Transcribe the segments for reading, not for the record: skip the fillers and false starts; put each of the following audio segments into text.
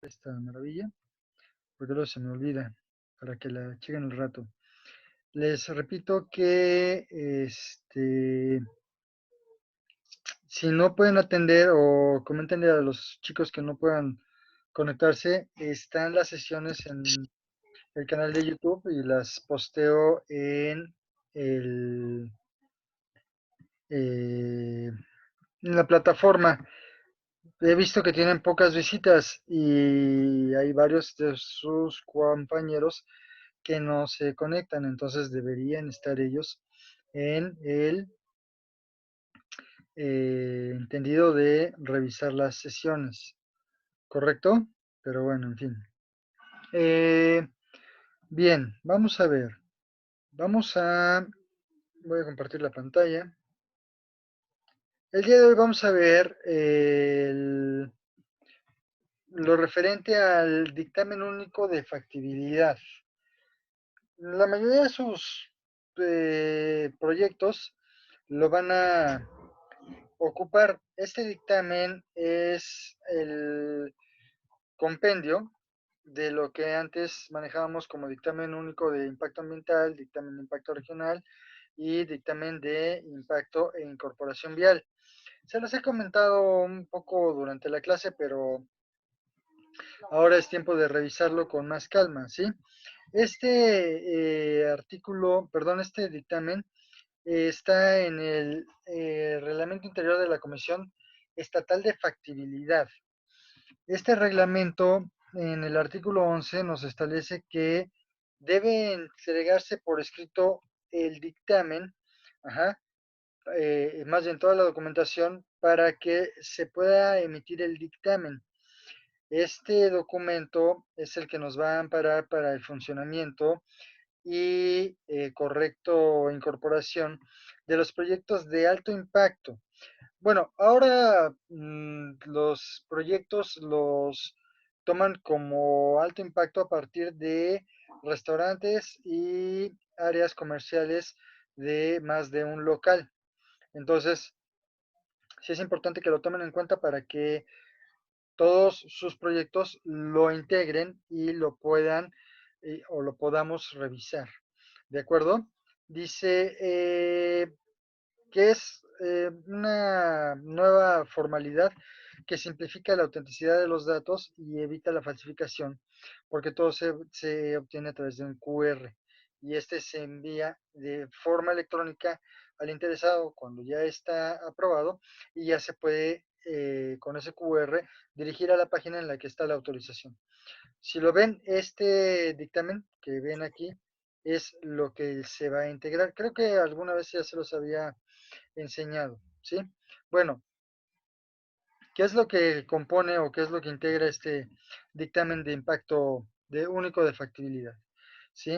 esta maravilla, porque luego se me olvida, para que la chequen el rato. Les repito que si no pueden atender o comenten a los chicos que no puedan conectarse, están las sesiones en el canal de YouTube y las posteo el, en la plataforma. He visto que tienen pocas visitas y hay varios de sus compañeros que no se conectan, entonces deberían estar ellos en el entendido de revisar las sesiones, ¿correcto? Pero bueno, en fin. Eh, bien, vamos a ver. Voy a compartir la pantalla. El día de hoy vamos a ver lo referente al dictamen único de factibilidad. La mayoría de sus proyectos lo van a ocupar. Este dictamen es el compendio de lo que antes manejábamos como dictamen único de impacto ambiental, dictamen de impacto regional y dictamen de impacto e incorporación vial. Se los he comentado un poco durante la clase, pero ahora es tiempo de revisarlo con más calma, ¿sí? Este dictamen está en el reglamento interior de la Comisión Estatal de Factibilidad. Este reglamento, en el artículo 11, nos establece que debe entregarse por escrito el dictamen, ajá, más bien toda la documentación, para que se pueda emitir el dictamen. Este documento es el que nos va a amparar para el funcionamiento y correcto incorporación de los proyectos de alto impacto. Bueno, ahora los proyectos los toman como alto impacto a partir de restaurantes y áreas comerciales de más de un local. Entonces, sí es importante que lo tomen en cuenta para que todos sus proyectos lo integren y lo puedan o lo podamos revisar. ¿De acuerdo? Dice que es una nueva formalidad que simplifica la autenticidad de los datos y evita la falsificación, porque todo se obtiene a través de un QR y este se envía de forma electrónica al interesado cuando ya está aprobado y ya se puede con ese QR dirigir a la página en la que está la autorización. Si lo ven, este dictamen que ven aquí es lo que se va a integrar. Creo que alguna vez ya se los había enseñado, ¿sí? Bueno, ¿qué es lo que compone o qué es lo que integra este dictamen de impacto único de factibilidad? ¿Sí?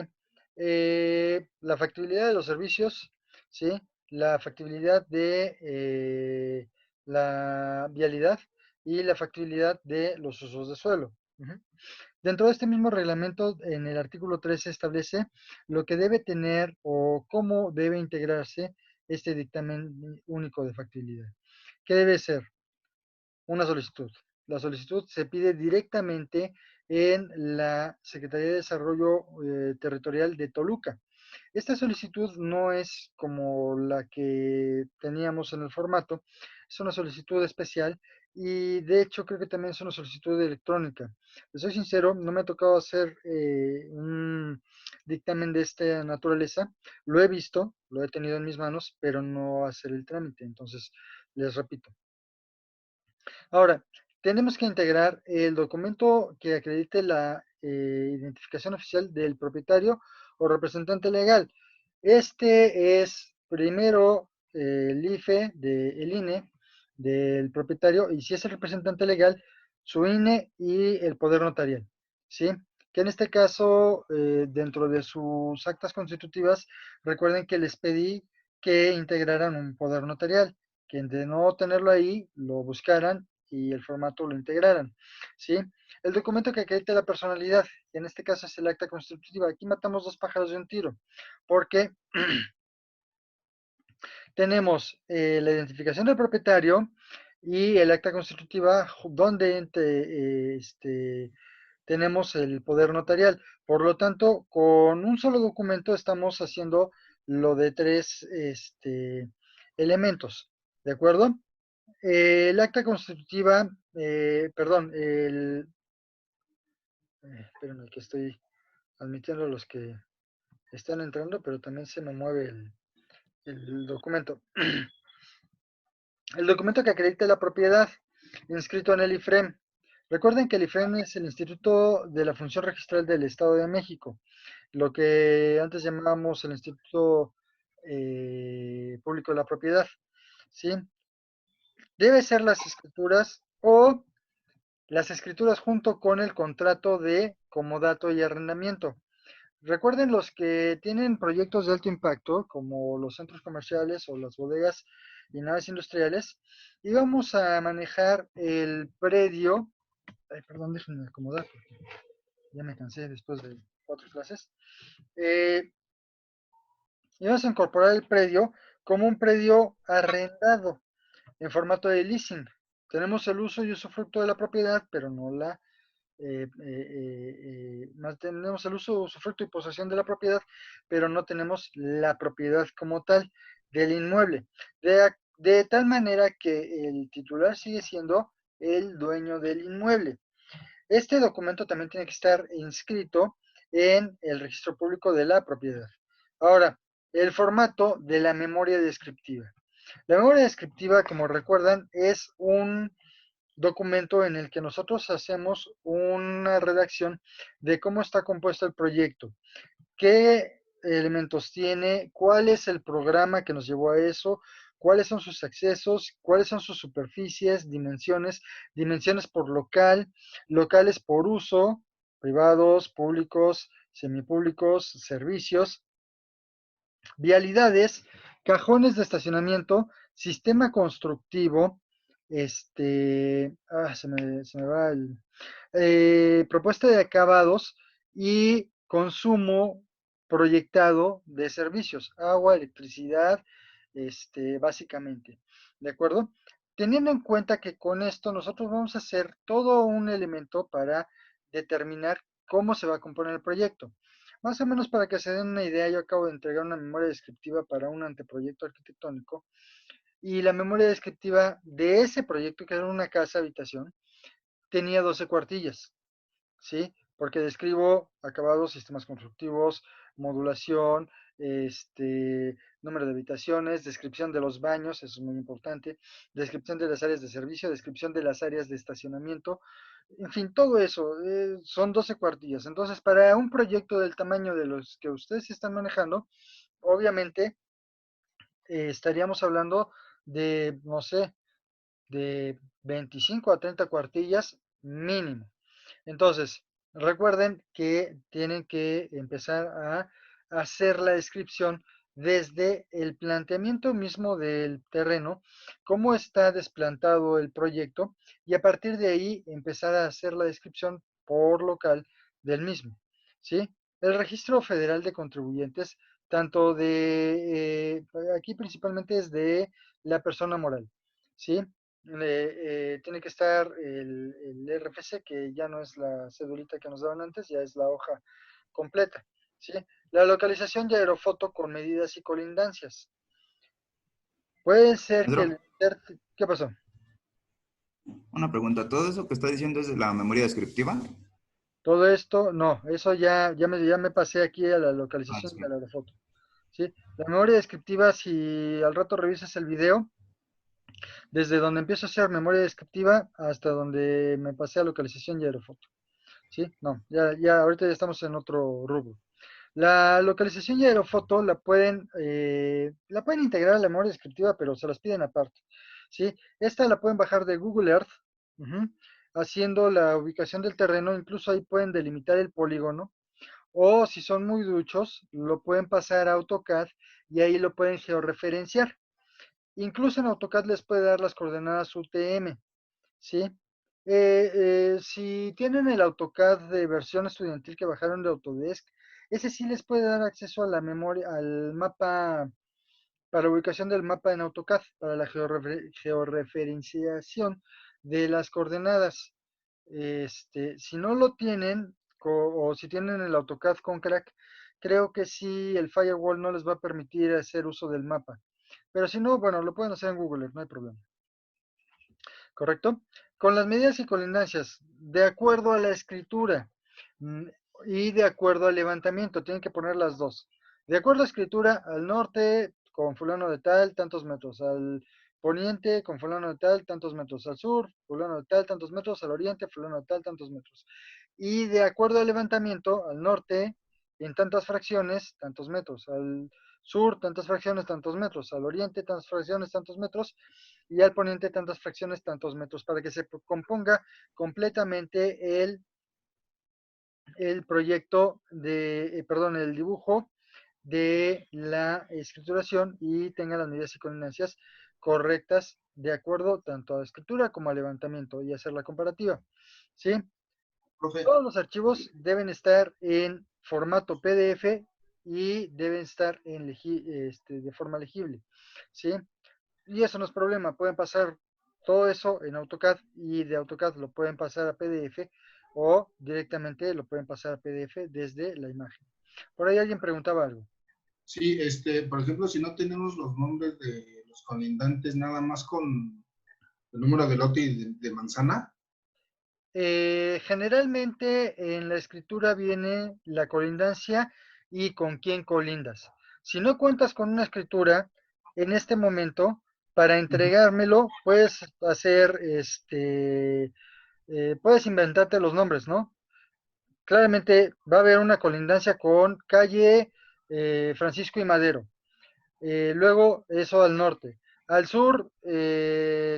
La factibilidad de los servicios, ¿sí? La factibilidad de la vialidad y la factibilidad de los usos de suelo. Dentro de este mismo reglamento, en el artículo 13 establece lo que debe tener o cómo debe integrarse este dictamen único de factibilidad. ¿Qué debe ser? Una solicitud. La solicitud se pide directamente en la Secretaría de Desarrollo Territorial de Toluca. Esta solicitud no es como la que teníamos en el formato, es una solicitud especial y de hecho creo que también es una solicitud electrónica. Les soy sincero, no me ha tocado hacer un dictamen de esta naturaleza, lo he visto, lo he tenido en mis manos, pero no hacer el trámite, entonces les repito. Ahora, tenemos que integrar el documento que acredite la identificación oficial del propietario o representante legal. Este es primero el IFE del INE del propietario y si es el representante legal, su INE y el poder notarial, ¿sí? Que en este caso, dentro de sus actas constitutivas, recuerden que les pedí que integraran un poder notarial, que de no tenerlo ahí, lo buscaran y el formato lo integraran, ¿sí? El documento que acredita la personalidad, en este caso es el acta constitutiva. Aquí matamos dos pájaros de un tiro, porque tenemos la identificación del propietario y el acta constitutiva donde tenemos el poder notarial. Por lo tanto, con un solo documento estamos haciendo lo de tres elementos, ¿de acuerdo? El acta constitutiva, perdón, espérenme que estoy admitiendo a los que están entrando, pero también se me mueve el documento. El documento que acredita la propiedad inscrito en el IFREM. Recuerden que el IFREM es el Instituto de la Función Registral del Estado de México, lo que antes llamábamos el Instituto Público de la Propiedad, ¿sí? Debe ser las escrituras o las escrituras junto con el contrato de comodato y arrendamiento. Recuerden los que tienen proyectos de alto impacto, como los centros comerciales o las bodegas y naves industriales, y vamos a manejar el predio. Ay, perdón, déjenme acomodar porque ya me cansé después de 4 clases. Y vamos a incorporar el predio como un predio arrendado en formato de leasing. Tenemos el uso y usufructo de la propiedad, pero no la tenemos el uso, usufructo y posesión de la propiedad, pero no tenemos la propiedad como tal del inmueble. De tal manera que el titular sigue siendo el dueño del inmueble. Este documento también tiene que estar inscrito en el registro público de la propiedad. Ahora, el formato de la memoria descriptiva. La memoria descriptiva, como recuerdan, es un documento en el que nosotros hacemos una redacción de cómo está compuesto el proyecto, qué elementos tiene, cuál es el programa que nos llevó a eso, cuáles son sus accesos, cuáles son sus superficies, dimensiones por local, locales por uso, privados, públicos, semipúblicos, servicios, vialidades, cajones de estacionamiento, sistema constructivo, se me va propuesta de acabados y consumo proyectado de servicios, agua, electricidad, básicamente, ¿de acuerdo? Teniendo en cuenta que con esto nosotros vamos a hacer todo un elemento para determinar cómo se va a componer el proyecto. Más o menos para que se den una idea, yo acabo de entregar una memoria descriptiva para un anteproyecto arquitectónico y la memoria descriptiva de ese proyecto, que era una casa habitación, tenía 12 cuartillas, ¿sí? Porque describo acabados, sistemas constructivos, modulación, número de habitaciones, descripción de los baños, eso es muy importante, descripción de las áreas de servicio, descripción de las áreas de estacionamiento, en fin, todo eso, son 12 cuartillas. Entonces, para un proyecto del tamaño de los que ustedes están manejando, obviamente estaríamos hablando de, no sé, de 25 a 30 cuartillas mínimo. Entonces, recuerden que tienen que empezar a hacer la descripción desde el planteamiento mismo del terreno, cómo está desplantado el proyecto y a partir de ahí empezar a hacer la descripción por local del mismo, ¿sí? El registro federal de contribuyentes, tanto aquí principalmente es de la persona moral, ¿sí? Tiene que estar el RFC, que ya no es la cedulita que nos daban antes, ya es la hoja completa, ¿sí? La localización de aerofoto con medidas y colindancias. Puede ser que Pedro, ¿Qué pasó? una pregunta. ¿Todo eso que está diciendo es de la memoria descriptiva? Todo esto, no, eso ya me pasé aquí a la Ah, localización sí. de la aerofoto, ¿sí? La memoria descriptiva, si al rato revisas el video, desde donde empiezo a hacer memoria descriptiva hasta donde me pasé a localización y aerofoto. ¿Sí? No, ya ahorita ya estamos en otro rubro. La localización y aerofoto la pueden integrar a la memoria descriptiva, pero se las piden aparte. ¿Sí? Esta la pueden bajar de Google Earth, ujú, haciendo la ubicación del terreno, incluso ahí pueden delimitar el polígono, o si son muy duchos, lo pueden pasar a AutoCAD y ahí lo pueden georreferenciar. Incluso en AutoCAD les puede dar las coordenadas UTM, ¿sí? Si tienen el AutoCAD de versión estudiantil que bajaron de Autodesk, ese sí les puede dar acceso a la memoria, al mapa para ubicación del mapa en AutoCAD, para la georreferenciación de las coordenadas. Si no lo tienen, o si tienen el AutoCAD con crack, creo que sí el firewall no les va a permitir hacer uso del mapa. Pero si no, bueno, lo pueden hacer en Google, no hay problema. ¿Correcto? Con las medidas y colindancias, de acuerdo a la escritura y de acuerdo al levantamiento, tienen que poner las dos. De acuerdo a escritura, al norte con fulano de tal, tantos metros, al poniente con fulano de tal, tantos metros, al sur, fulano de tal, tantos metros, al oriente, fulano de tal, tantos metros. Y de acuerdo al levantamiento, al norte, en tantas fracciones, tantos metros, al sur, tantas fracciones, tantos metros, al oriente, tantas fracciones, tantos metros, y al poniente, tantas fracciones, tantos metros, para que se componga completamente el proyecto perdón, el dibujo de la escrituración y tenga las medidas y coordinadas correctas de acuerdo tanto a la escritura como al levantamiento y hacer la comparativa. ¿Sí? Profe, Todos los archivos deben estar en formato PDF y deben estar de forma legible. ¿Sí? Y eso no es problema, pueden pasar todo eso en AutoCAD y de AutoCAD lo pueden pasar a PDF o directamente lo pueden pasar a PDF desde la imagen. Por ahí alguien preguntaba algo. Sí, por ejemplo, si no tenemos los nombres de los colindantes nada más con el número de lote y de manzana. Generalmente en la escritura viene la colindancia y con quién colindas. Si no cuentas con una escritura en este momento, para entregármelo, puedes hacer, puedes inventarte los nombres, ¿no? Claramente va a haber una colindancia con calle Francisco y Madero. Luego eso al norte. Al sur,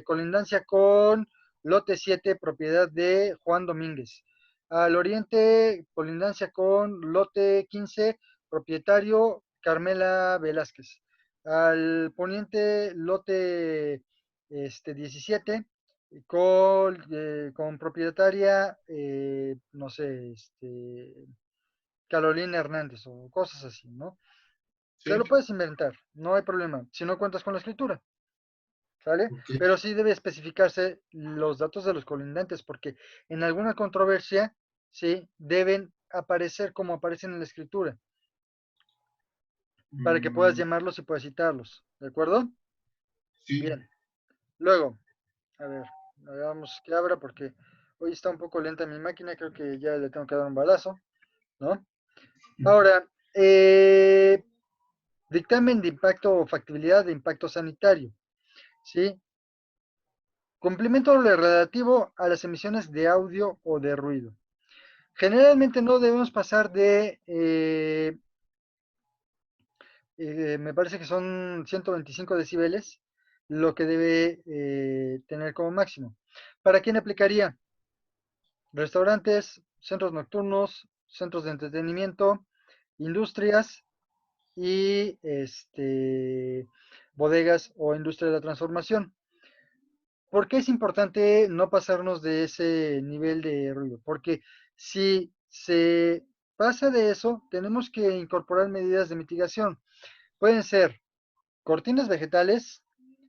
colindancia con lote 7, propiedad de Juan Domínguez. Al oriente, colindancia con lote 15, propietario Carmela Velázquez. Al poniente, lote 17, con propietaria, no sé, Carolina Hernández o cosas así, ¿no? Te Sí, lo puedes inventar, no hay problema, si no cuentas con la escritura, ¿sale? ok. Pero sí debe especificarse los datos de los colindantes, porque en alguna controversia, sí, deben aparecer como aparecen en la escritura, para que puedas Mm, llamarlos y puedas citarlos, ¿de acuerdo? sí, Bien, luego, a ver, vamos que abra porque hoy está un poco lenta mi máquina, creo que ya le tengo que dar un balazo, ¿no? Ahora, dictamen de impacto o factibilidad de impacto sanitario, ¿sí? Complemento relativo a las emisiones de audio o de ruido. Generalmente no debemos pasar de, me parece que son 125 decibeles, lo que debe tener como máximo. ¿Para quién aplicaría? Restaurantes, centros nocturnos, centros de entretenimiento, industrias y bodegas o industria de la transformación. ¿Por qué es importante no pasarnos de ese nivel de ruido? Porque si se pasa de eso, tenemos que incorporar medidas de mitigación. Pueden ser cortinas vegetales,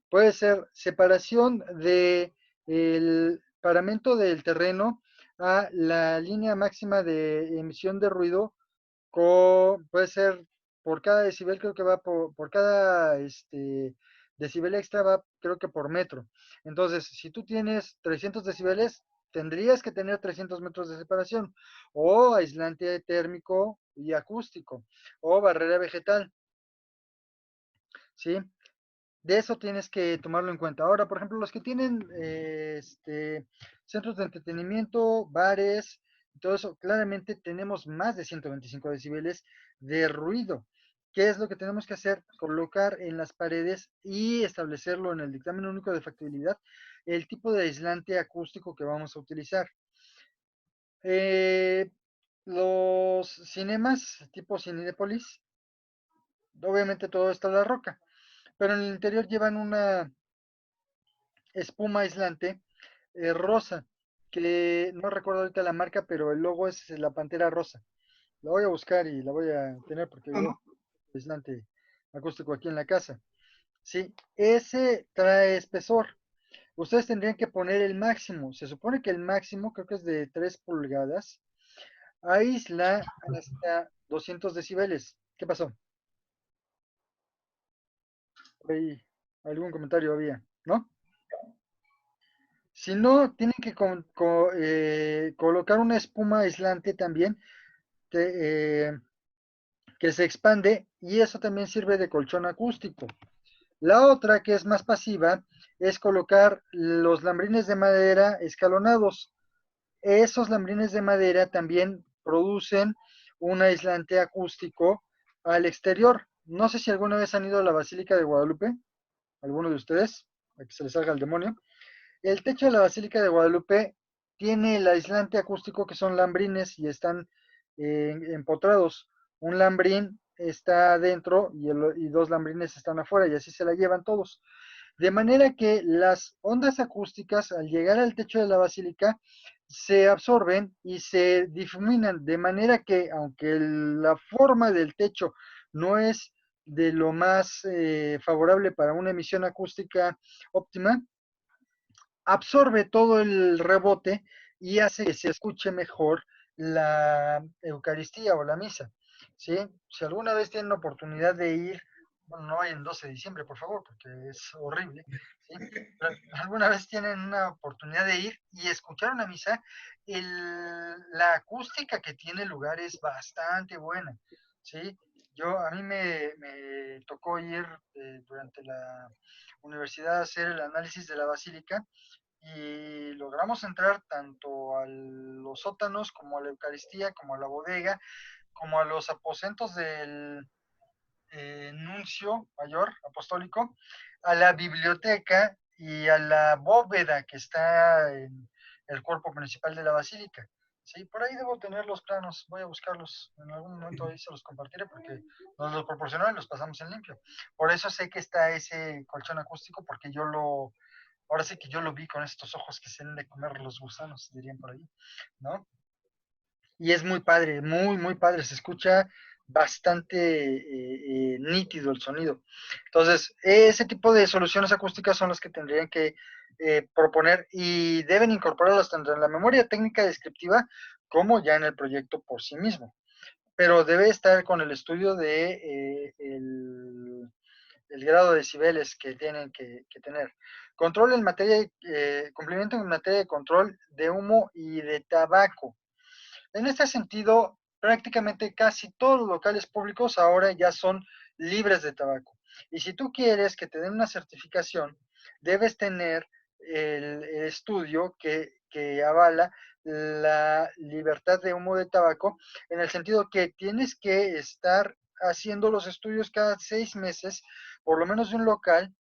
puede ser separación de el paramento del terreno a la línea máxima de emisión de ruido, puede ser por cada decibel, creo que va por cada decibel extra, va creo que por metro. Entonces, si tú tienes 300 decibeles, tendrías que tener 300 metros de separación, o aislante térmico y acústico, o barrera vegetal, ¿sí? De eso tienes que tomarlo en cuenta. Ahora, por ejemplo, los que tienen centros de entretenimiento, bares, todo eso, claramente tenemos más de 125 decibeles de ruido. ¿Qué es lo que tenemos que hacer? Colocar en las paredes y establecerlo en el dictamen único de factibilidad el tipo de aislante acústico que vamos a utilizar. Eh, los cinemas tipo Cinépolis, obviamente todo está en la roca, pero en el interior llevan una espuma aislante rosa, que no recuerdo ahorita la marca, pero el logo es la pantera rosa. La voy a buscar y la voy a tener porque no, vivo no, aislante acústico aquí en la casa. ¿sí? Ese trae espesor. Ustedes tendrían que poner el máximo. Se supone que el máximo creo que es de 3 pulgadas. Aísla hasta 200 decibeles. ¿Qué pasó? Por ahí algún comentario había, ¿no? Si no, tienen que colocar una espuma aislante también eh, que se expande y eso también sirve de colchón acústico. La otra, que es más pasiva, es colocar los lambrines de madera escalonados. Esos lambrines de madera también producen un aislante acústico al exterior. No sé si alguna vez han ido a la Basílica de Guadalupe, alguno de ustedes, a que se les salga el demonio. El techo de la Basílica de Guadalupe tiene el aislante acústico que son lambrines y están empotrados. Un lambrín está adentro y dos lambrines están afuera y así se la llevan todos. De manera que las ondas acústicas al llegar al techo de la basílica se absorben y se difuminan, de manera que aunque la forma del techo no es de lo más favorable para una emisión acústica óptima, absorbe todo el rebote y hace que se escuche mejor la Eucaristía o la misa. ¿Sí? Si alguna vez tienen la oportunidad de ir, bueno, no en 12 de diciembre, por favor, porque es horrible, ¿sí? Pero alguna vez tienen una oportunidad de ir y escuchar una misa, la acústica que tiene el lugar es bastante buena, ¿sí? A mí me tocó ir durante la universidad a hacer el análisis de la basílica y logramos entrar tanto a los sótanos como a la Eucaristía, como a la bodega, como a los aposentos del nuncio mayor apostólico, a la biblioteca y a la bóveda que está en el cuerpo principal de la basílica. Sí, por ahí debo tener los planos, voy a buscarlos, en algún momento ahí se los compartiré porque nos los proporcionaron y los pasamos en limpio. Por eso sé que está ese colchón acústico porque ahora sí que yo lo vi con estos ojos que se han de comer los gusanos, dirían por ahí, ¿no? Y es muy padre, muy, muy padre, se escucha bastante nítido el sonido. Entonces, ese tipo de soluciones acústicas son las que tendrían que proponer y deben incorporarlas tanto en la memoria técnica descriptiva como ya en el proyecto por sí mismo. Pero debe estar con el estudio de el grado de decibeles que tienen que tener. Control en materia, cumplimiento en materia de control de humo y de tabaco. En este sentido, prácticamente casi todos los locales públicos ahora ya son libres de tabaco. Y si tú quieres que te den una certificación, debes tener el estudio que avala la libertad de humo de tabaco, en el sentido que tienes que estar haciendo los estudios cada 6 meses, por lo menos de un local,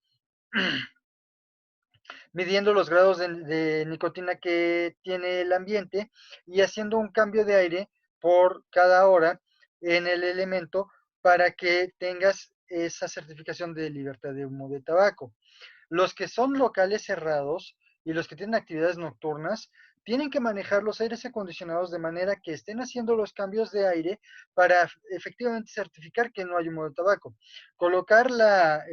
midiendo los grados de nicotina que tiene el ambiente y haciendo un cambio de aire por cada hora en el elemento para que tengas esa certificación de libertad de humo de tabaco. Los que son locales cerrados y los que tienen actividades nocturnas tienen que manejar los aires acondicionados de manera que estén haciendo los cambios de aire para efectivamente certificar que no hay humo de tabaco. Colocar la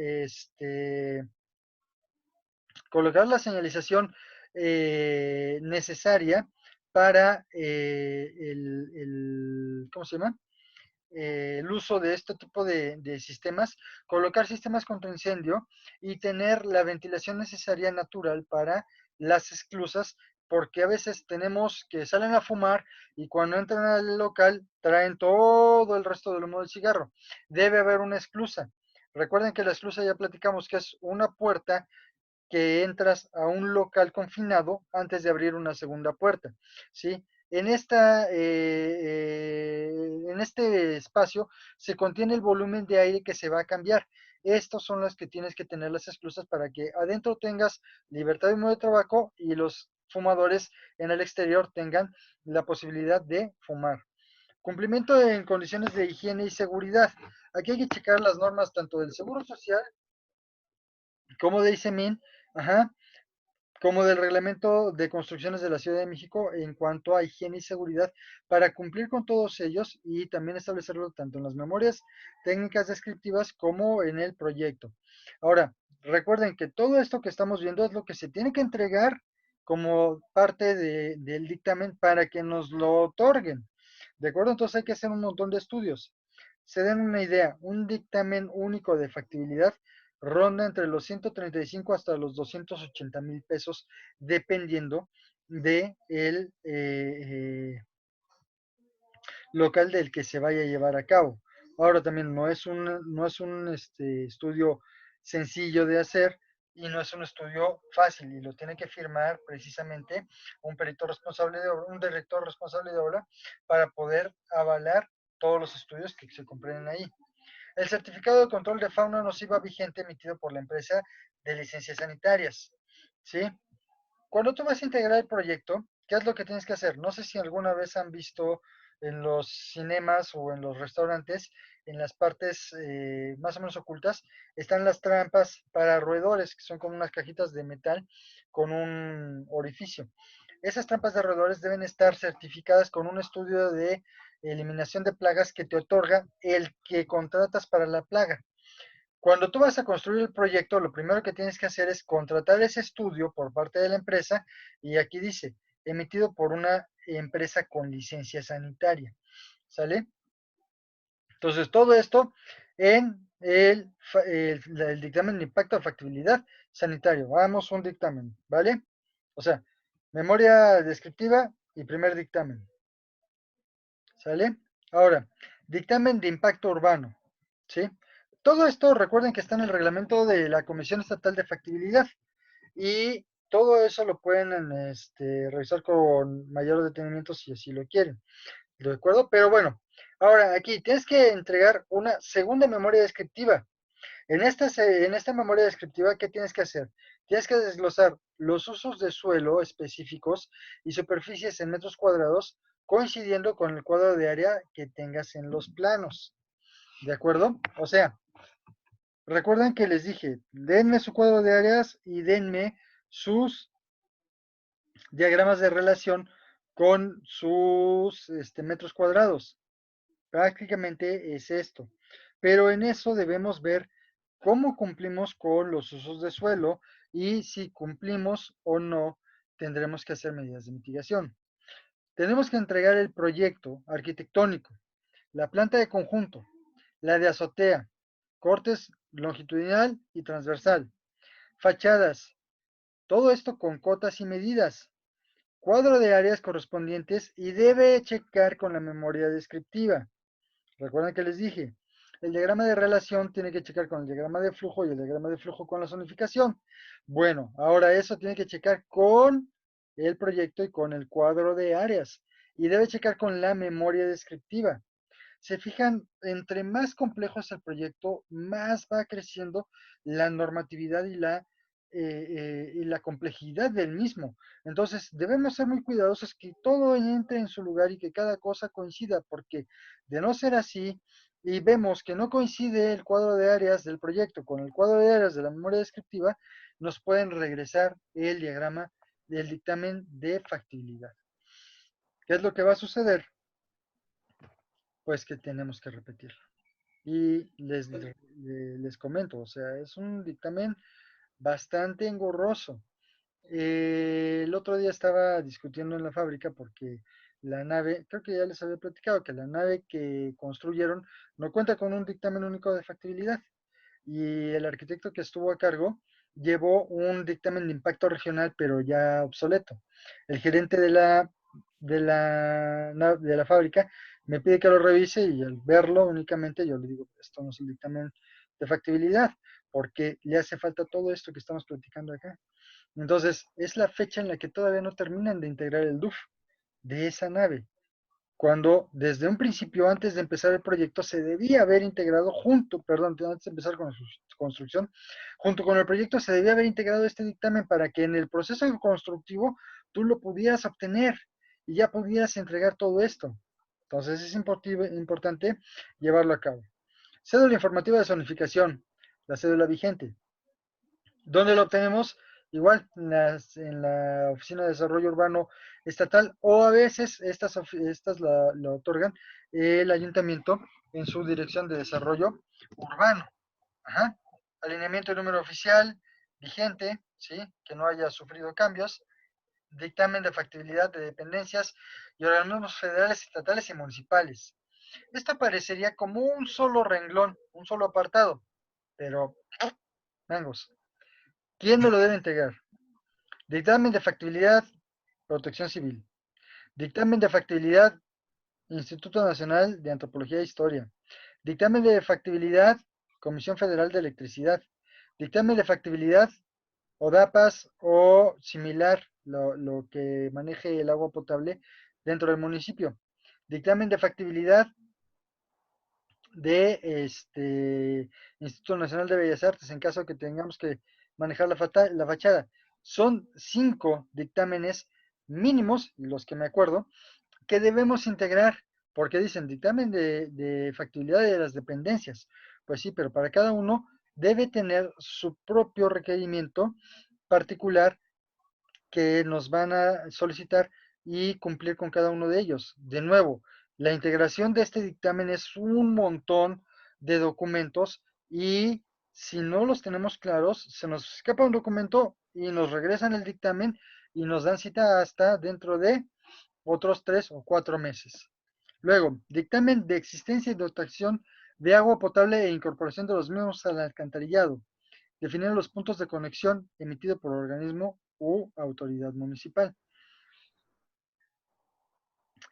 señalización necesaria para ¿cómo se llama? El uso de este tipo de sistemas, colocar sistemas contra incendio y tener la ventilación necesaria natural para las esclusas, porque a veces tenemos que salen a fumar y cuando entran al local traen todo el resto del humo del cigarro. Debe haber una esclusa. Recuerden que la esclusa ya platicamos que es una puerta que entras a un local confinado antes de abrir una segunda puerta, ¿sí? En este espacio se contiene el volumen de aire que se va a cambiar. Estos son los que tienes que tener las esclusas para que adentro tengas libertad de humo de tabaco y los fumadores en el exterior tengan la posibilidad de fumar. Cumplimiento en condiciones de higiene y seguridad. Aquí hay que checar las normas tanto del Seguro Social como de ICEMIN, ajá, como del Reglamento de Construcciones de la Ciudad de México en cuanto a higiene y seguridad para cumplir con todos ellos y también establecerlo tanto en las memorias técnicas descriptivas como en el proyecto. Ahora, recuerden que todo esto que estamos viendo es lo que se tiene que entregar como parte del dictamen para que nos lo otorguen. ¿De acuerdo? Entonces hay que hacer un montón de estudios. Se den una idea, un dictamen único de factibilidad ronda entre los 135 hasta los 280,000 pesos, dependiendo de el local del que se vaya a llevar a cabo. Ahora también no es un estudio sencillo de hacer y no es un estudio fácil y lo tiene que firmar precisamente un perito responsable de obra, un director responsable de obra para poder avalar todos los estudios que se comprenden ahí. El certificado de control de fauna nociva vigente emitido por la empresa de licencias sanitarias. ¿Sí? Cuando tú vas a integrar el proyecto, ¿qué es lo que tienes que hacer? No sé si alguna vez han visto en los cinemas o en los restaurantes, en las partes más o menos ocultas, están las trampas para roedores, que son como unas cajitas de metal con un orificio. Esas trampas de roedores deben estar certificadas con un estudio de eliminación de plagas que te otorga el que contratas para la plaga. Cuando tú vas a construir el proyecto, lo primero que tienes que hacer es contratar ese estudio por parte de la empresa y aquí dice, emitido por una empresa con licencia sanitaria. ¿Sale? Entonces, todo esto en el dictamen de impacto de factibilidad sanitario. Vamos un dictamen, ¿vale? O sea, memoria descriptiva y primer dictamen. ¿Sale? Ahora, dictamen de impacto urbano. ¿Sí? Todo esto, recuerden que está en el reglamento de la Comisión Estatal de Factibilidad y todo eso lo pueden revisar con mayor detenimiento si así lo quieren. ¿De acuerdo? Pero bueno, ahora aquí tienes que entregar una segunda memoria descriptiva. En esta memoria descriptiva, ¿qué tienes que hacer? Tienes que desglosar los usos de suelo específicos y superficies en metros cuadrados, coincidiendo con el cuadro de área que tengas en los planos. ¿De acuerdo? O sea, recuerden que les dije, denme su cuadro de áreas y denme sus diagramas de relación con sus metros cuadrados. Prácticamente es esto. Pero en eso debemos ver cómo cumplimos con los usos de suelo y si cumplimos o no, tendremos que hacer medidas de mitigación. Tenemos que entregar el proyecto arquitectónico, la planta de conjunto, la de azotea, cortes longitudinal y transversal, fachadas, todo esto con cotas y medidas, cuadro de áreas correspondientes y debe checar con la memoria descriptiva. Recuerden que les dije, el diagrama de relación tiene que checar con el diagrama de flujo y el diagrama de flujo con la zonificación. Bueno, ahora eso tiene que checar con el proyecto y con el cuadro de áreas. Y debe checar con la memoria descriptiva. Se fijan, entre más complejo es el proyecto, más va creciendo la normatividad y la complejidad del mismo. Entonces, debemos ser muy cuidadosos que todo entre en su lugar y que cada cosa coincida, porque de no ser así, y vemos que no coincide el cuadro de áreas del proyecto con el cuadro de áreas de la memoria descriptiva, nos pueden regresar el diagrama del dictamen de factibilidad. ¿Qué es lo que va a suceder? Pues que tenemos que repetirlo. Y les comento, o sea, es un dictamen bastante engorroso. El otro día estaba discutiendo en la fábrica porque la nave, creo que ya les había platicado que la nave que construyeron no cuenta con un dictamen único de factibilidad. Y el arquitecto que estuvo a cargo llevó un dictamen de impacto regional, pero ya obsoleto. El gerente de la fábrica me pide que lo revise y al verlo únicamente yo le digo, esto no es el dictamen de factibilidad, porque le hace falta todo esto que estamos platicando acá. Entonces, es la fecha en la que todavía no terminan de integrar el DUF de esa nave, cuando desde un principio, antes de empezar el proyecto, se debía haber integrado antes de empezar con su construcción, junto con el proyecto se debía haber integrado este dictamen para que en el proceso constructivo tú lo pudieras obtener y ya pudieras entregar todo esto. Entonces es importante llevarlo a cabo. Cédula informativa de zonificación, la cédula vigente. ¿Dónde lo obtenemos? Igual en la Oficina de Desarrollo Urbano Estatal o a veces estas la otorgan el ayuntamiento en su dirección de desarrollo urbano. Ajá. alineamiento de número oficial vigente, ¿sí? Que no haya sufrido cambios, dictamen de factibilidad de dependencias y organismos federales, estatales y municipales. Esto parecería como un solo renglón, un solo apartado, pero, mangos, ¿quién me lo debe entregar? Dictamen de factibilidad, Protección Civil. Dictamen de factibilidad, Instituto Nacional de Antropología e Historia. Dictamen de factibilidad, Comisión Federal de Electricidad. Dictamen de factibilidad, ODAPAS o similar, lo que maneje el agua potable dentro del municipio. Dictamen de factibilidad de Instituto Nacional de Bellas Artes, en caso que tengamos que manejar la fachada. Son 5 dictámenes mínimos, los que me acuerdo, que debemos integrar, porque dicen dictamen de factibilidad de las dependencias. Pues sí, pero para cada uno debe tener su propio requerimiento particular que nos van a solicitar y cumplir con cada uno de ellos. De nuevo, la integración de este dictamen es un montón de documentos y si no los tenemos claros, se nos escapa un documento y nos regresan el dictamen y nos dan cita hasta dentro de otros 3 o 4 meses. Luego, dictamen de existencia y dotación de agua potable e incorporación de los mismos al alcantarillado. Definir los puntos de conexión emitido por organismo u autoridad municipal.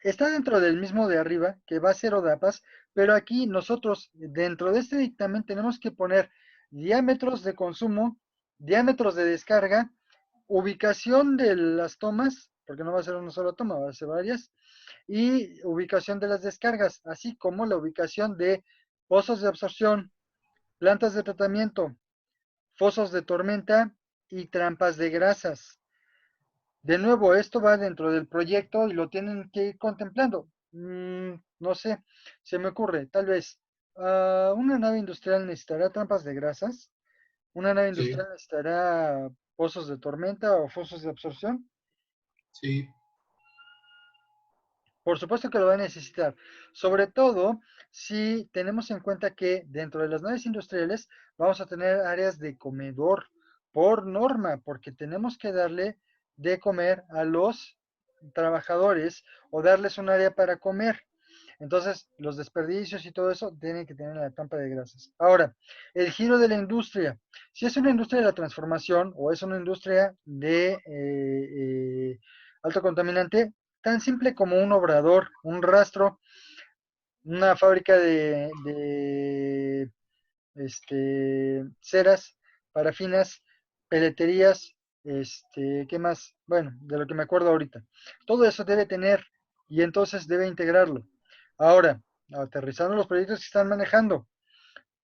Está dentro del mismo de arriba, que va a ser ODAPAS, pero aquí nosotros, dentro de este dictamen, tenemos que poner diámetros de consumo, diámetros de descarga, ubicación de las tomas, porque no va a ser una sola toma, va a ser varias, y ubicación de las descargas, así como la ubicación de pozos de absorción, plantas de tratamiento, fosos de tormenta y trampas de grasas. De nuevo, esto va dentro del proyecto y lo tienen que ir contemplando. No sé, se me ocurre, tal vez, una nave industrial necesitará trampas de grasas, una nave Sí, industrial necesitará pozos de tormenta o fosos de absorción. sí, Por supuesto que lo va a necesitar, sobre todo si tenemos en cuenta que dentro de las naves industriales vamos a tener áreas de comedor por norma, porque tenemos que darle de comer a los trabajadores o darles un área para comer. Entonces, los desperdicios y todo eso tienen que tener la trampa de grasas. Ahora, el giro de la industria. Si es una industria de la transformación o es una industria de alto contaminante, tan simple como un obrador, un rastro, una fábrica de ceras, parafinas, peleterías, ¿qué más? Bueno, de lo que me acuerdo ahorita. Todo eso debe tener y entonces debe integrarlo. Ahora, aterrizando los proyectos que están manejando,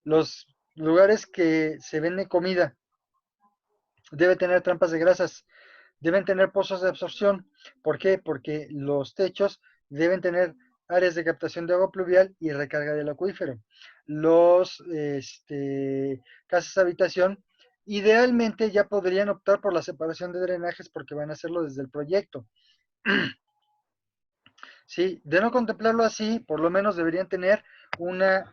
los lugares que se vende comida, debe tener trampas de grasas, deben tener pozos de absorción. ¿Por qué? Porque los techos deben tener áreas de captación de agua pluvial y recarga del acuífero. Los casas de habitación idealmente ya podrían optar por la separación de drenajes porque van a hacerlo desde el proyecto. Sí, de no contemplarlo así, por lo menos deberían tener una,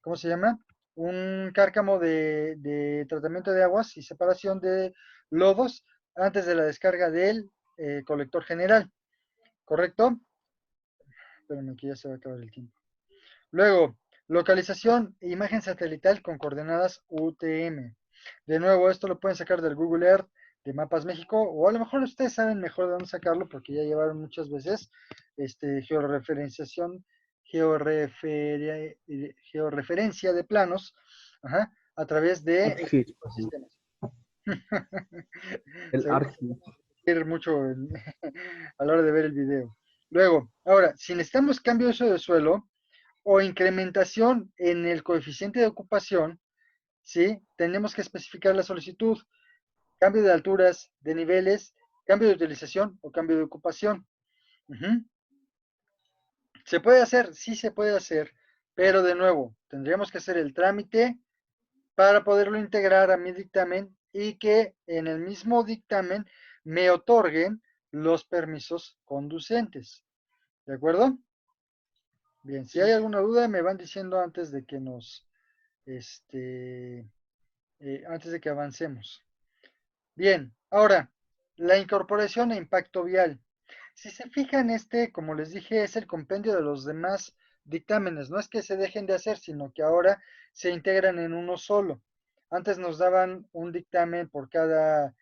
¿cómo se llama? Un cárcamo de tratamiento de aguas y separación de lodos antes de la descarga del colector general, ¿correcto? Espérame que ya se va a acabar el tiempo. Luego, localización e imagen satelital con coordenadas UTM. De nuevo, esto lo pueden sacar del Google Earth, de Mapas México, o a lo mejor ustedes saben mejor de dónde sacarlo porque ya llevaron muchas veces georreferenciación, georreferencia de planos, ajá, a través de ArcGIS, sistemas. el Seguro ArcGIS. que mucho a la hora de ver el video. Luego, ahora, si necesitamos cambio de uso de suelo, o incrementación en el coeficiente de ocupación, ¿sí? Tenemos que especificar la solicitud, cambio de alturas, de niveles, cambio de utilización o cambio de ocupación. ¿Se puede hacer? Sí se puede hacer, pero de nuevo, tendríamos que hacer el trámite para poderlo integrar a mi dictamen y que en el mismo dictamen me otorguen los permisos conducentes. ¿De acuerdo? Bien, si hay sí. alguna duda, me van diciendo antes de que nos antes de que avancemos. Bien, ahora, la incorporación e impacto vial. Si se fijan, como les dije, es el compendio de los demás dictámenes. No es que se dejen de hacer, sino que ahora se integran en uno solo. Antes nos daban un dictamen por cada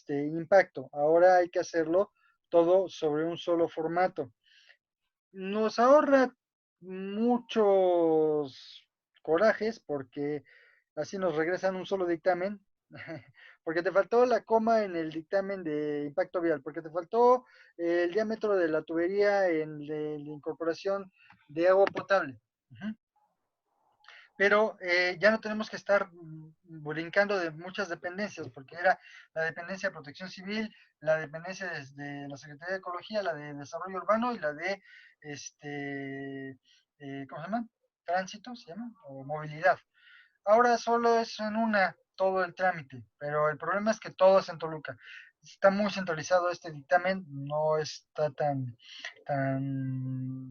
impacto. Ahora hay que hacerlo todo sobre un solo formato. Nos ahorra muchos corajes porque así nos regresan un solo dictamen, porque te faltó la coma en el dictamen de impacto vial, porque te faltó el diámetro de la tubería en la incorporación de agua potable. Pero ya no tenemos que estar brincando de muchas dependencias, porque era la dependencia de Protección Civil, la dependencia de la Secretaría de Ecología, la de Desarrollo Urbano y la de, ¿cómo se llama? Tránsito, ¿se llama? O movilidad. Ahora solo es en una todo el trámite, pero el problema es que todo es en Toluca. Está muy centralizado este dictamen, no está tan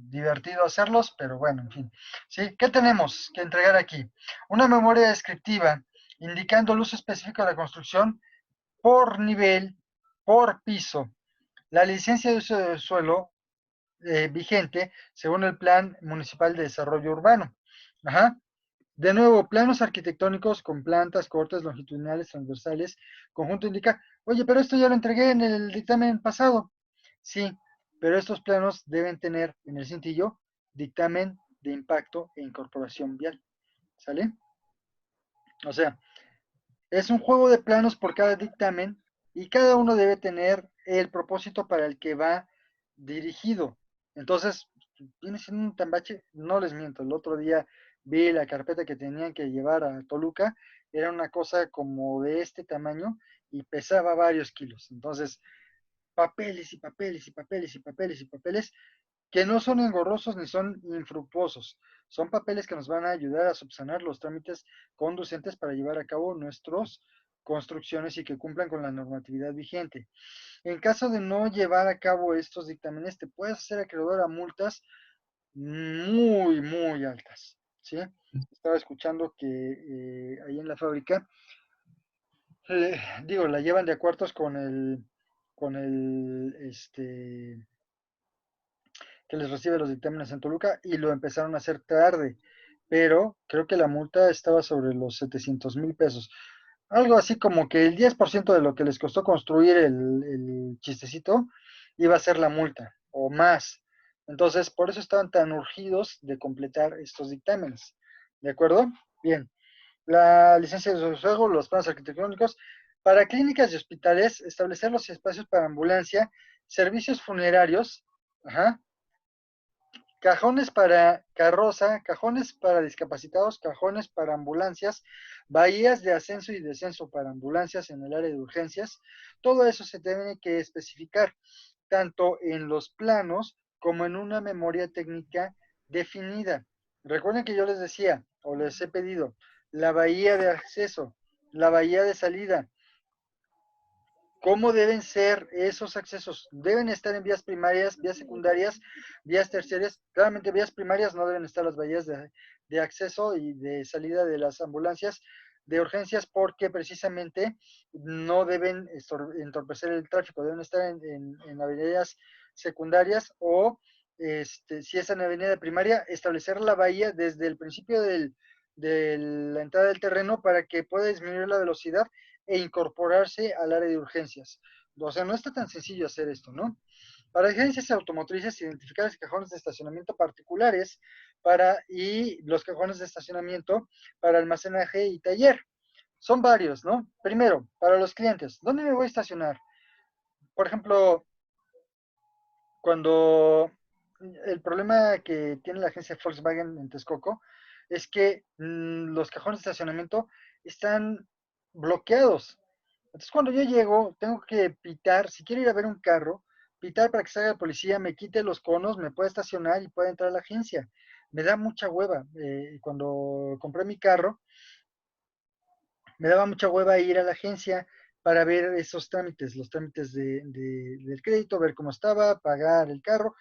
divertido hacerlos, pero bueno, en fin. ¿Sí? ¿Qué tenemos que entregar aquí? Una memoria descriptiva indicando el uso específico de la construcción por nivel, por piso. La licencia de uso del suelo vigente según el Plan Municipal de Desarrollo Urbano. Ajá. De nuevo, planos arquitectónicos con plantas, cortes longitudinales, transversales. Conjunto indica, oye, pero esto ya lo entregué en el dictamen pasado. Sí, pero estos planos deben tener en el cintillo dictamen de impacto e incorporación vial. ¿Sale? O sea, es un juego de planos por cada dictamen y cada uno debe tener el propósito para el que va dirigido. Entonces, viene siendo un tambache, no les miento, el otro día vi la carpeta que tenían que llevar a Toluca, era una cosa como de este tamaño y pesaba varios kilos. Entonces, papeles y papeles y papeles y papeles y papeles que no son engorrosos ni son infructuosos. Son papeles que nos van a ayudar a subsanar los trámites conducentes para llevar a cabo nuestras construcciones y que cumplan con la normatividad vigente. En caso de no llevar a cabo estos dictámenes, te puedes hacer acreedor a multas muy, muy altas. ¿Sí? Estaba escuchando que ahí en la fábrica, digo, la llevan de acuerdos con el que les recibe los dictámenes en Toluca y lo empezaron a hacer tarde, pero creo que la multa estaba sobre los 700,000 pesos. Algo así como que el 10% de lo que les costó construir el chistecito iba a ser la multa o más. Entonces, por eso estaban tan urgidos de completar estos dictámenes. ¿De acuerdo? Bien. La licencia de juego, los planos arquitectónicos. Para clínicas y hospitales, establecer los espacios para ambulancia, servicios funerarios, ajá, cajones para carroza, cajones para discapacitados, cajones para ambulancias, bahías de ascenso y descenso para ambulancias en el área de urgencias. Todo eso se tiene que especificar tanto en los planos como en una memoria técnica definida. Recuerden que yo les decía o les he pedido la bahía de acceso, la bahía de salida, ¿cómo deben ser esos accesos? Deben estar en vías primarias, vías secundarias, vías terciarias. Claramente vías primarias no deben estar las bahías de acceso y de salida de las ambulancias de urgencias porque precisamente no deben entorpecer el tráfico, deben estar en avenidas secundarias o si es en avenida primaria, establecer la bahía desde el principio de la entrada del terreno para que pueda disminuir la velocidad e incorporarse al área de urgencias. O sea, no está tan sencillo hacer esto, ¿no? Para agencias automotrices, identificar los cajones de estacionamiento particulares y los cajones de estacionamiento para almacenaje y taller. Son varios, ¿no? Primero, para los clientes, ¿dónde me voy a estacionar? Por ejemplo, cuando el problema que tiene la agencia Volkswagen en Texcoco es que los cajones de estacionamiento están bloqueados. Entonces, cuando yo llego, tengo que pitar, si quiero ir a ver un carro, pitar para que salga la policía, me quite los conos, me pueda estacionar y pueda entrar a la agencia. Me da mucha hueva. Cuando compré mi carro, me daba mucha hueva ir a la agencia para ver esos trámites, los trámites del crédito, ver cómo estaba, pagar el carro,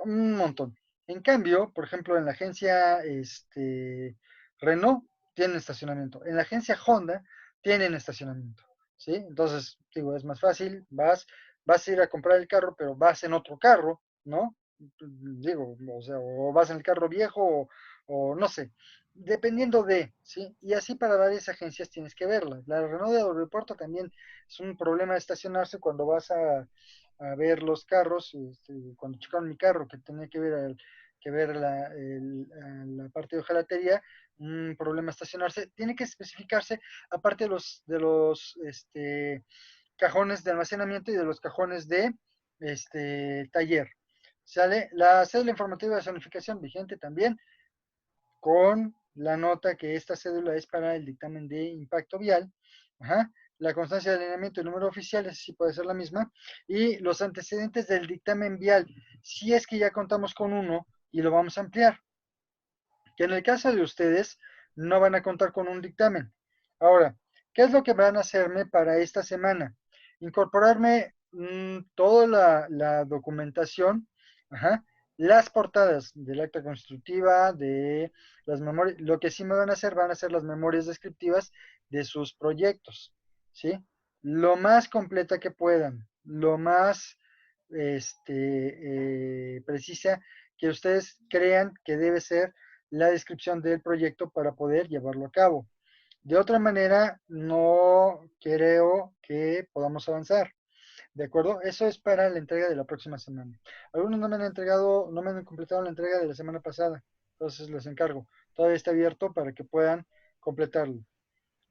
un montón. En cambio, por ejemplo, en la agencia Renault tienen estacionamiento. En la agencia Honda tienen estacionamiento, ¿sí? Entonces, digo, es más fácil, vas a ir a comprar el carro, pero vas en otro carro, ¿no? Digo, o sea, o vas en el carro viejo o no sé, dependiendo de, ¿sí? Y así para varias agencias tienes que verla. La Renault de aeropuerto también es un problema de estacionarse cuando vas a ver los carros, cuando checaron mi carro, que tenía que ver la parte de hojalatería, un problema estacionarse, tiene que especificarse aparte de los cajones de almacenamiento y de los cajones de taller. ¿Sale? La cédula informativa de zonificación vigente también, con la nota que esta cédula es para el dictamen de impacto vial. Ajá. La constancia de alineamiento y el número oficial, esa sí puede ser la misma. Y los antecedentes del dictamen vial, si es que ya contamos con uno y lo vamos a ampliar. Que en el caso de ustedes no van a contar con un dictamen. Ahora, ¿qué es lo que van a hacerme para esta semana? Incorporarme toda la documentación, ajá, las portadas del acta constitutiva, de las memorias, lo que sí me van a hacer las memorias descriptivas de sus proyectos, ¿sí? Lo más completa que puedan, lo más precisa que ustedes crean que debe ser la descripción del proyecto para poder llevarlo a cabo. De otra manera, no creo que podamos avanzar. ¿De acuerdo? Eso es para la entrega de la próxima semana. Algunos no me han entregado, no me han completado la entrega de la semana pasada. Entonces les encargo. Todavía está abierto para que puedan completarlo.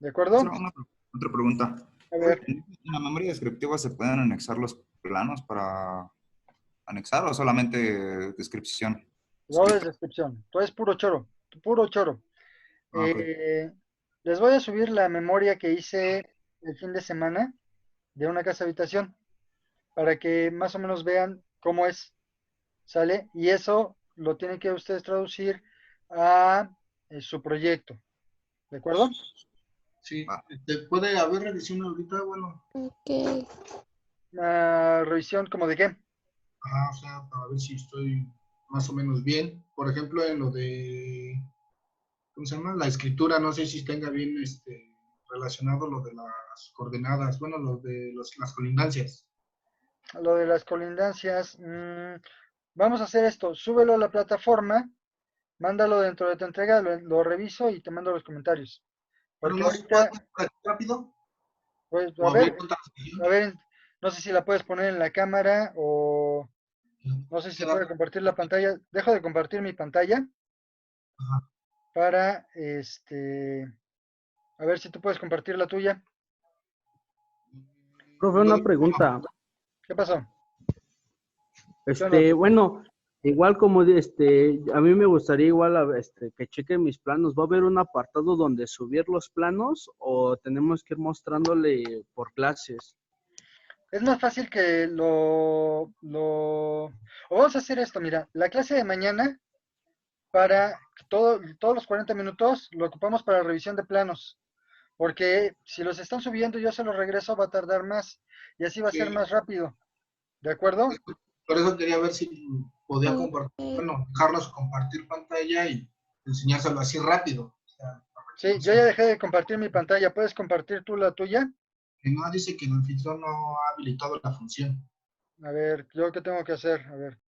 ¿De acuerdo? Otra pregunta. A ver, ¿En la memoria descriptiva se pueden anexar los planos para anexar o solamente descripción todo es escrita? descripción. Todo es puro choro. Puro choro. Ah, ok. Les voy a subir la memoria que hice el fin de semana de una casa habitación para que más o menos vean cómo es, ¿sale? Y eso lo tienen que ustedes traducir a su proyecto, ¿de acuerdo? Sí, Va. puede haber revisión ahorita, bueno, Ok. Una revisión como de qué. ajá, o sea, para ver si estoy más o menos bien. Por ejemplo, en lo de, ¿cómo se llama? La escritura, no sé si tenga bien relacionado lo de las coordenadas, bueno, lo de las colindancias. Lo de las colindancias, vamos a hacer esto, súbelo a la plataforma, mándalo dentro de tu entrega, lo reviso y te mando los comentarios. Bueno, Porque no se puede ahorita, hacer por aquí rápido pues, o abrir otra sesión. a ver, no sé si la puedes poner en la cámara o no sé si se Queda puede compartir la pantalla. Dejo de compartir mi pantalla ajá. para, a ver si tú puedes compartir la tuya. Profe, una pregunta. ¿Qué pasó? ¿Qué onda? Bueno, igual como a mí me gustaría igual que chequen mis planos. ¿Va a haber un apartado donde subir los planos o tenemos que ir mostrándole por clases? Es más fácil que o vamos a hacer esto, mira, la clase de mañana para todos los 40 minutos lo ocupamos para revisión de planos, porque si los están subiendo y yo se los regreso va a tardar más y así va a ser Sí, más rápido, ¿de acuerdo? por eso quería ver si podía Ok. compartir, bueno, dejarlos compartir pantalla y enseñárselo así rápido. O sea, para que Sí, no yo ya sea, dejé de compartir mi pantalla, ¿puedes compartir tú la tuya? que no dice que el anfitrión no ha habilitado la función. A ver, ¿yo qué tengo que hacer? A ver.